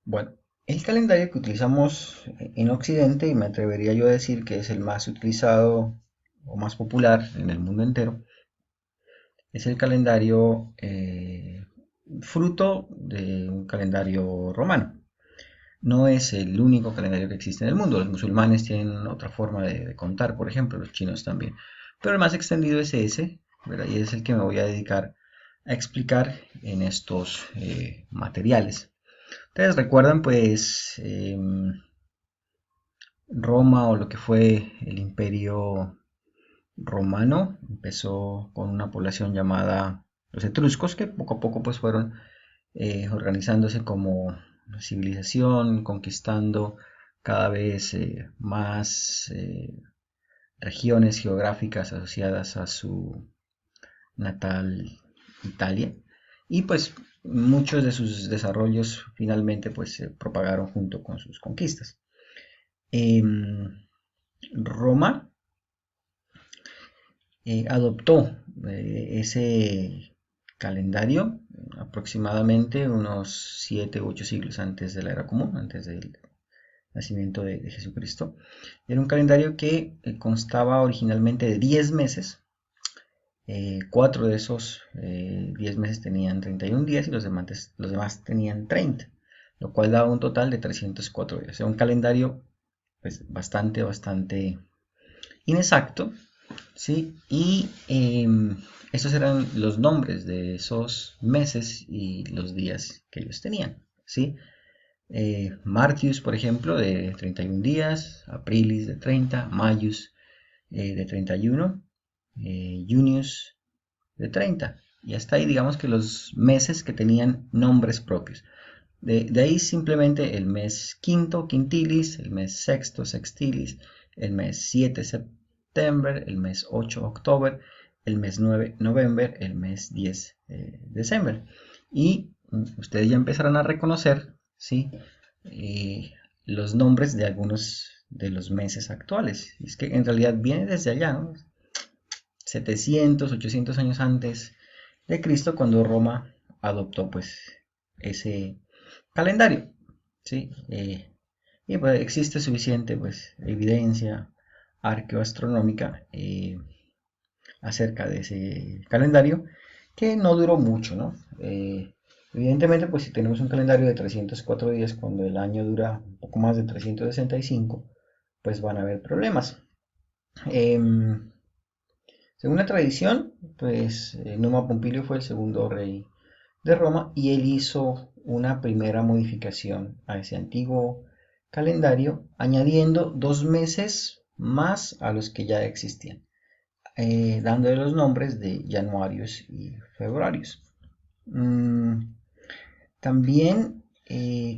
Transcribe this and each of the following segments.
Bueno, el calendario que utilizamos en Occidente, y me atrevería yo a decir que es el más utilizado o más popular en el mundo entero, es el calendario fruto de un calendario romano. No es el único calendario que existe en el mundo. Los musulmanes tienen otra forma de contar, por ejemplo, los chinos también. Pero el más extendido es ese, ¿verdad? Y es el que me voy a dedicar a explicar en estos materiales. Ustedes recuerdan, pues, Roma o lo que fue el Imperio Romano. Empezó con una población llamada los etruscos, que poco a poco pues fueron organizándose como civilización, conquistando cada vez más regiones geográficas asociadas a su natal Italia. Y pues muchos de sus desarrollos finalmente pues se propagaron junto con sus conquistas. Roma adoptó ese calendario aproximadamente unos 7 u 8 siglos antes de la era común, antes del nacimiento de Jesucristo. Era un calendario que constaba originalmente de 10 meses. 4 de esos 10 meses tenían 31 días y los demás tenían 30, lo cual daba un total de 304 días. Era un calendario pues, bastante inexacto, ¿sí? Y esos eran los nombres de esos meses y los días que ellos tenían, ¿sí? Martius, por ejemplo, de 31 días, Aprilis de 30, Maius de 31, Junius de 30. Y hasta ahí digamos que los meses que tenían nombres propios. De ahí simplemente el mes quinto, quintilis, el mes sexto, sextilis, el mes 7, septiembre, el mes 8, octubre, el mes 9, noviembre, el mes 10, diciembre. Y ustedes ya empezarán a reconocer, ¿sí? eh, los nombres de algunos de los meses actuales. Y es que en realidad viene desde allá, ¿no? 700, 800 años antes de Cristo, cuando Roma adoptó pues ese calendario, ¿sí? Y pues existe suficiente pues evidencia arqueoastronómica acerca de ese calendario que no duró mucho, ¿no? Evidentemente, pues si tenemos un calendario de 304 días cuando el año dura un poco más de 365, pues van a haber problemas. Em, Según la tradición, pues Numa Pompilio fue el segundo rey de Roma y él hizo una primera modificación a ese antiguo calendario, añadiendo 2 meses más a los que ya existían, dándole los nombres de januarios y febrarios. Mm, También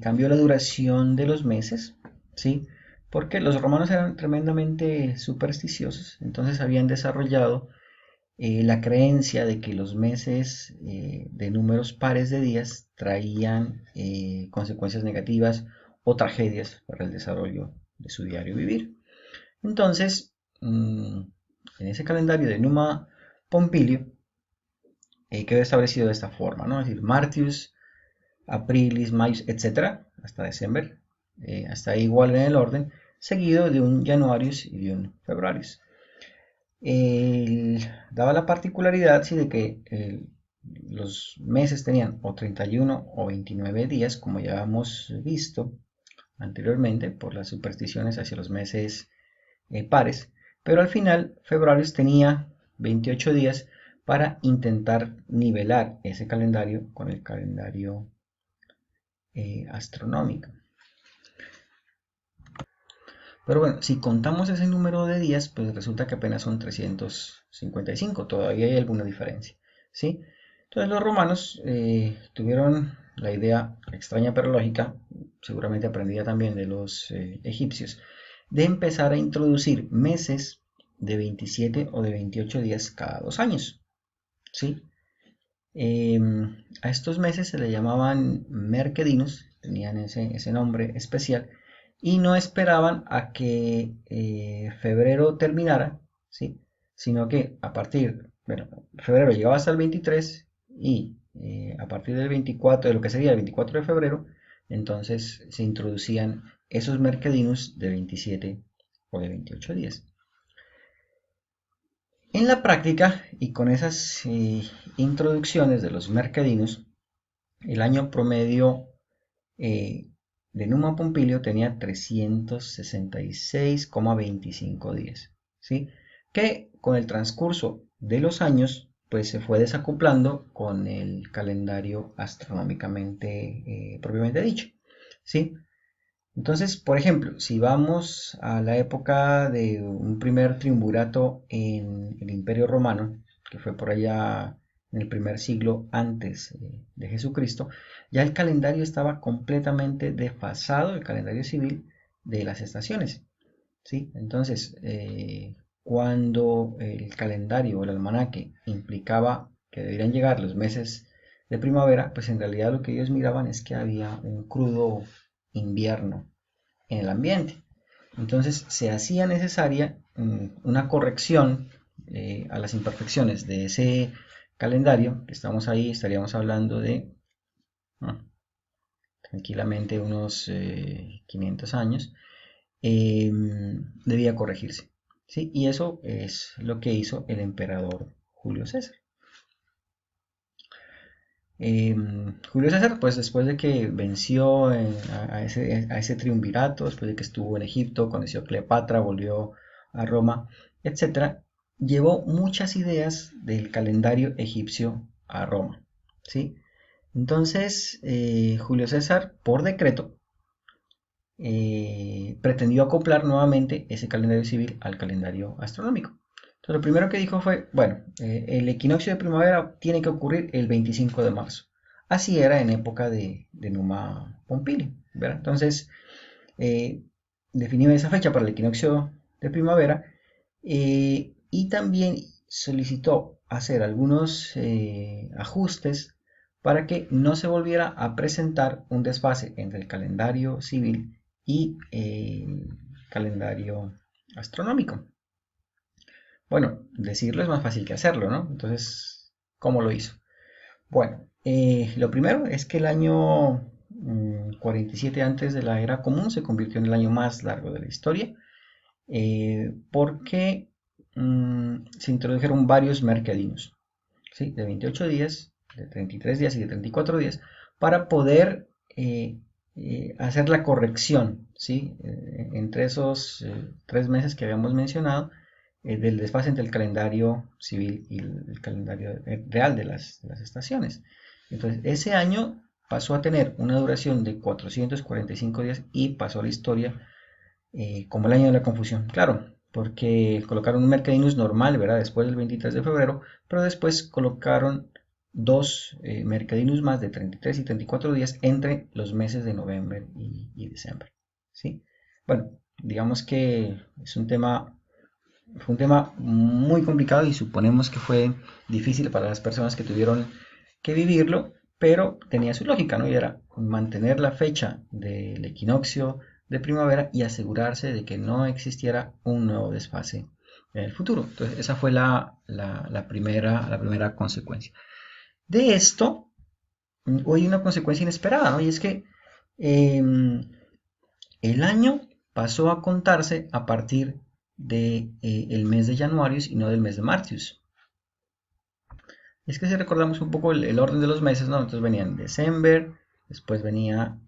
cambió la duración de los meses, ¿sí? Porque los romanos eran tremendamente supersticiosos, entonces habían desarrollado la creencia de que los meses de números pares de días traían consecuencias negativas o tragedias para el desarrollo de su diario vivir. Entonces, en ese calendario de Numa Pompilio quedó establecido de esta forma, ¿no? Es decir, Martius, Aprilis, Maius, etcétera, hasta diciembre, hasta ahí igual en el orden, seguido de un Januarius y de un Februarius. Daba la particularidad sí, de que los meses tenían o 31 o 29 días, como ya hemos visto anteriormente, por las supersticiones hacia los meses pares, pero al final febrero tenía 28 días para intentar nivelar ese calendario con el calendario astronómico. Pero bueno, si contamos ese número de días, pues resulta que apenas son 355, todavía hay alguna diferencia, ¿sí? Entonces los romanos tuvieron la idea extraña pero lógica, seguramente aprendida también de los egipcios, de empezar a introducir meses de 27 o de 28 días cada 2 años, ¿sí? A estos meses se le llamaban merquedinos, tenían ese nombre especial, y no esperaban a que febrero terminara, ¿sí? Sino que a partir, bueno, febrero llegaba hasta el 23 y a partir del 24, de lo que sería el 24 de febrero, entonces se introducían esos mercedinus de 27 o de 28 días. En la práctica, y con esas introducciones de los mercedinus, el año promedio de Numa Pompilio tenía 366,25 días, ¿sí? Que con el transcurso de los años pues se fue desacoplando con el calendario astronómicamente propiamente dicho, ¿sí? Entonces, por ejemplo, si vamos a la época de un primer triunvirato en el Imperio Romano, que fue por allá en el primer siglo antes de Jesucristo, ya el calendario estaba completamente desfasado, el calendario civil de las estaciones, ¿sí? Entonces, cuando el calendario o el almanaque implicaba que deberían llegar los meses de primavera, pues en realidad lo que ellos miraban es que había un crudo invierno en el ambiente. Entonces se hacía necesaria una corrección a las imperfecciones de ese calendario, que estamos ahí, estaríamos hablando de tranquilamente unos 500 años, debía corregirse, ¿sí? Y eso es lo que hizo el emperador Julio César. Julio César, pues después de que venció a ese triunvirato, después de que estuvo en Egipto, conoció a Cleopatra, volvió a Roma, etcétera, llevó muchas ideas del calendario egipcio a Roma, ¿sí? Entonces, Julio César, por decreto, pretendió acoplar nuevamente ese calendario civil al calendario astronómico. Entonces, lo primero que dijo fue, bueno, el equinoccio de primavera tiene que ocurrir el 25 de marzo. Así era en época de Numa Pompilio, ¿verdad? Entonces, eh, definió esa fecha para el equinoccio de primavera y también solicitó hacer algunos ajustes para que no se volviera a presentar un desfase entre el calendario civil y el calendario astronómico. Bueno, decirlo es más fácil que hacerlo, ¿no? Entonces, ¿cómo lo hizo? Bueno, lo primero es que el año 47 antes de la era común se convirtió en el año más largo de la historia, porque se introdujeron varios mercadinos, ¿sí? De 28 días, de 33 días y de 34 días, para poder hacer la corrección, ¿sí? Entre esos 3 meses que habíamos mencionado, del desfase entre el calendario civil y el calendario real de las estaciones. Entonces, ese año pasó a tener una duración de 445 días y pasó a la historia como el año de la confusión. Claro, porque colocaron un Mercadinus normal, ¿verdad? Después del 23 de febrero, pero después colocaron dos Mercadinus más de 33 y 34 días entre los meses de noviembre y diciembre, ¿sí? Bueno, digamos que es un tema, fue un tema muy complicado y suponemos que fue difícil para las personas que tuvieron que vivirlo, pero tenía su lógica, ¿no? Y era mantener la fecha del equinoccio de primavera y asegurarse de que no existiera un nuevo desfase en el futuro. Entonces, esa fue la primera consecuencia. De esto, hoy una consecuencia inesperada, ¿no? Y es que eh, el año pasó a contarse a partir del mes de Januarius y no del mes de Martius. Es que si recordamos un poco el orden de los meses, ¿no? Entonces venían December, después venía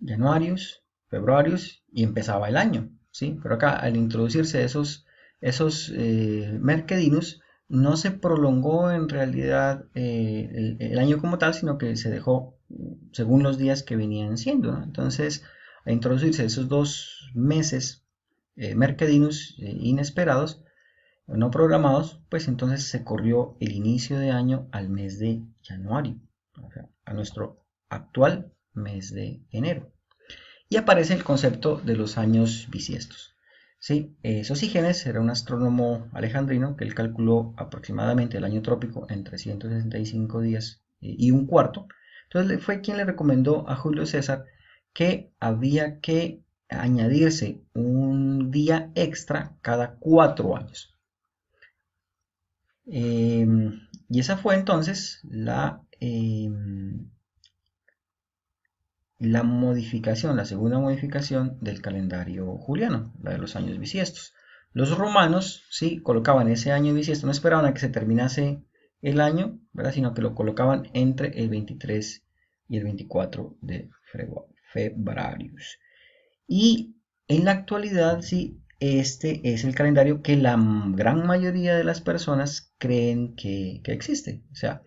Januarius, Februarius y empezaba el año, ¿sí? Pero acá al introducirse esos mercedinus, no se prolongó en realidad el año como tal, sino que se dejó según los días que venían siendo, ¿no? Entonces, al introducirse esos 2 meses mercedinus inesperados, no programados, pues entonces se corrió el inicio de año al mes de Januario, o sea, a nuestro actual mes de enero. Y aparece el concepto de los años bisiestos. ¿Sí? Sosígenes era un astrónomo alejandrino que él calculó aproximadamente el año trópico en 365 días y un cuarto. Entonces fue quien le recomendó a Julio César que había que añadirse un día extra cada 4 años. Y esa fue entonces la modificación, la segunda modificación del calendario juliano, la de los años bisiestos. Los romanos, sí, colocaban ese año bisiesto, no esperaban a que se terminase el año, ¿verdad? Sino que lo colocaban entre el 23 y el 24 de Febrarius. Y en la actualidad, sí, este es el calendario que la gran mayoría de las personas creen que existe. O sea,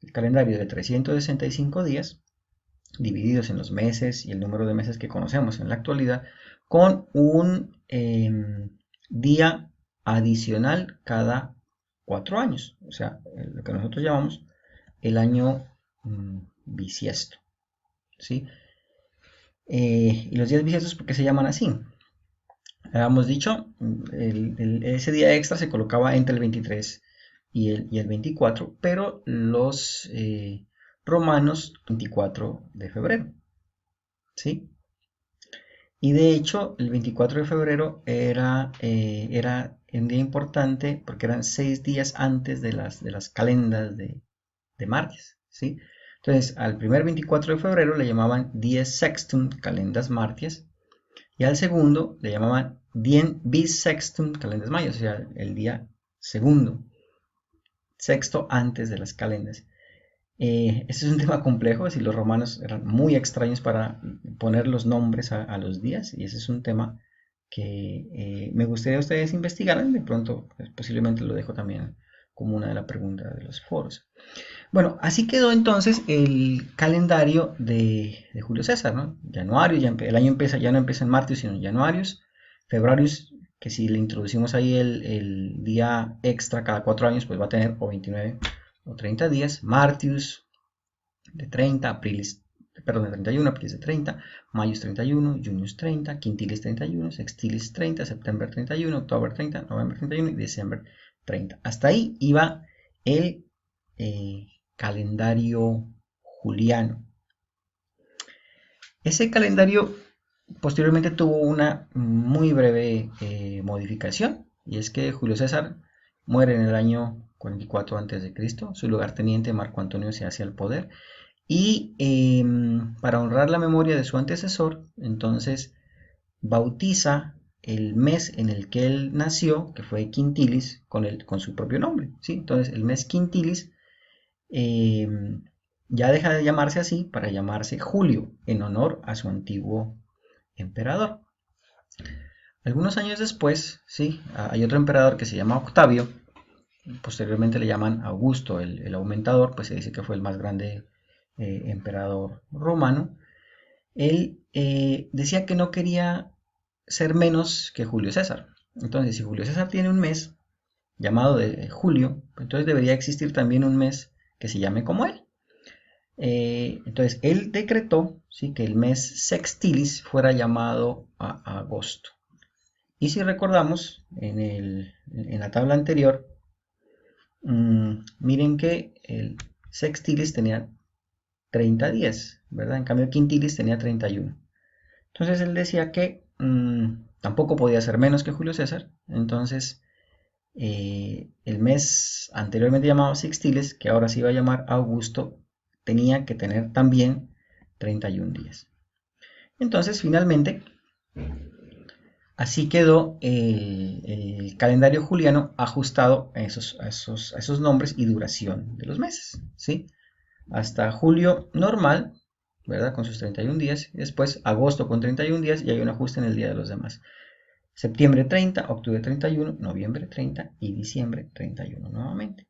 el calendario de 365 días, divididos en los meses y el número de meses que conocemos en la actualidad, con un día adicional cada 4 años. O sea, lo que nosotros llamamos el año bisiesto. ¿Sí? Y los días bisiestos, ¿por qué se llaman así? Habíamos dicho, ese día extra se colocaba entre el 23 y el 24, pero los romanos 24 de febrero. ¿Sí? Y de hecho, el 24 de febrero era un día importante porque eran 6 días antes de las calendas de martes. ¿Sí? Entonces, al primer 24 de febrero le llamaban dies sextum calendas marties, y al segundo le llamaban diem bis sextum calendas mayos, o sea, el día segundo, sexto antes de las calendas. Este es un tema complejo, es decir, los romanos eran muy extraños para poner los nombres a los días, y ese es un tema que me gustaría que ustedes investigaran. De pronto, posiblemente lo dejo también como una de las preguntas de los foros. Bueno, así quedó entonces el calendario de Julio César, ¿no? Januario, el año empieza, ya no empieza en Martius, sino en Januarius. Febrarius, que si le introducimos ahí el día extra cada 4 años, pues va a tener o 29 o 30 días. Martius de 30, Aprilis, perdón, de 31, Aprilis de 30, Maius 31, Junius 30, Quintilis 31, Sextilis 30, September 31, October 30, November 31 y December 30. Hasta ahí iba el calendario juliano. Ese calendario posteriormente tuvo una muy breve modificación, y es que Julio César muere en el año 44 a.C., su lugarteniente Marco Antonio se hace al poder, y para honrar la memoria de su antecesor, entonces bautiza el mes en el que él nació, que fue Quintilis, con su propio nombre, ¿sí? Entonces el mes Quintilis ya deja de llamarse así para llamarse Julio, en honor a su antiguo emperador. Algunos años después, ¿sí? Hay otro emperador que se llama Octavio, posteriormente le llaman Augusto el aumentador, pues se dice que fue el más grande emperador romano. Él decía que no quería ser menos que Julio César. Entonces, si Julio César tiene un mes llamado de Julio, entonces debería existir también un mes que se llame como él. Entonces, él decretó, ¿sí?, que el mes sextilis fuera llamado a agosto. Y si recordamos, en la tabla anterior, miren que el sextilis tenía 30 días, ¿verdad? En cambio, el quintilis tenía 31. Entonces, él decía que tampoco podía ser menos que Julio César. Entonces, el mes anteriormente llamado sextilis, que ahora se iba a llamar Augusto, tenía que tener también 31 días. Entonces, finalmente, así quedó el calendario juliano ajustado a esos nombres y duración de los meses, ¿sí? Hasta julio normal, ¿verdad? Con sus 31 días, y después agosto con 31 días, y hay un ajuste en el día de los demás. Septiembre 30, octubre 31, noviembre 30 y diciembre 31 nuevamente.